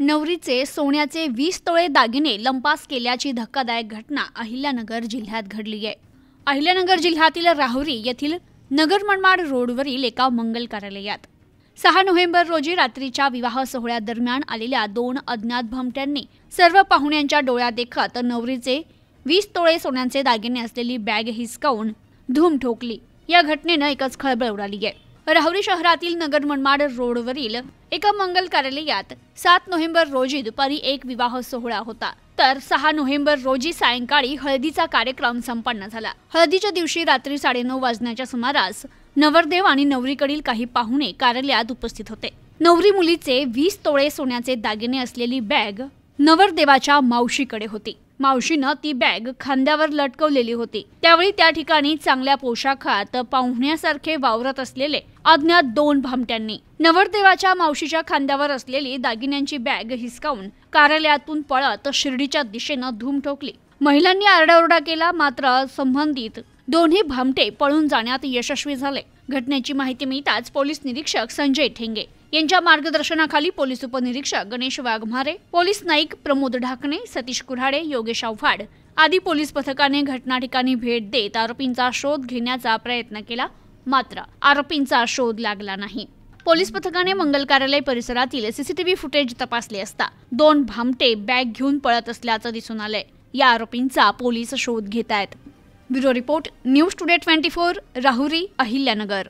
नवरीचे सोन्याचे 20 तोळे दागिने लंपास केल्याची धक्कादायक घटना अहिल्यानगर जिल्ह्यात घडली आहे। अहिल्यानगर जिल्ह्यातील राहुरी येथील नगर मनमाड रोडवरील एका मंगल कार्यालयात 6 नोव्हेंबर रोजी रात्रीच्या विवाह सोहळ्यादरम्यान आलेल्या 2 अज्ञात भमट्यांनी सर्व पाहुण्यांच्या डोळ्यात देखत नवरीचे 20 तोळे सोन्याचे दागिने असलेली बॅग हिसकावून धूम ठोकली। या घटनेने एकच खळबळ उडाली आहे। राहुरी शहरातील नगर मनमाड रोडवरील एका मंगल कार्यालयात 7 नोव्हेंबर रोजी दुपारी एक विवाह सोहळा होता, तर 6 नोव्हेंबर रोजी सायंकाळी हळदीचा कार्यक्रम संपन्न झाला। हळदीच्या दिवशी रात्री 9:30 वाजण्याच्या सुमारास नवरदेव आणि नवरीकडील काही पाहुणे कार्यालयात उपस्थित होते। नवरी मुलीचे 20 तोळे सोन्याचे दागिने असलेली बॅग नवरदेवाच्या मावशीकडे होती। मावशीनं ती बॅग खांद्यावर लटकवलेली होती। त्यावेळी त्या ठिकाणी चांगल्या पोशाखात पाहुण्यासारखे वावरत असलेले अज्ञात 2 भामट्यांनी नवरदेवाच्या मावशीच्या खांद्यावर असलेली दागिन्यांची बॅग हिसकावून कार्यालयातून पळत शिर्डीच्या दिशेनं धूम ठोकली। महिलांनी आरडाओरडा केला, मात्र संबंधित दोन्ही भामटे पळून जाण्यात यशस्वी झाले। घटनेची माहिती मिळताच पोलीस निरीक्षक संजय ठेंगे यांच्या मार्गदर्शनाखाली पोलीस उपनिरीक्षक गणेश वाघमारे, पोलीस नाईक प्रमोद ढाकणे, सतीश कुऱ्हाडे, योगेश आव्हाड आदी पोलीस पथकाने घटना ठिकाणी भेट देत आरोपींचा शोध घेण्याचा प्रयत्न केला, मात्र आरोपींचा शोध लागला नाही। पोलीस पथकाने मंगल कार्यालय परिसरातील सीसीटीव्ही फुटेज तपासले असता 2 भामटे बॅग घेऊन पळत असल्याचं दिसून आलंय। या आरोपींचा पोलीस शोध घेत आहेत। Bureau report, news today 24, Rahuri, Ahilyanagar.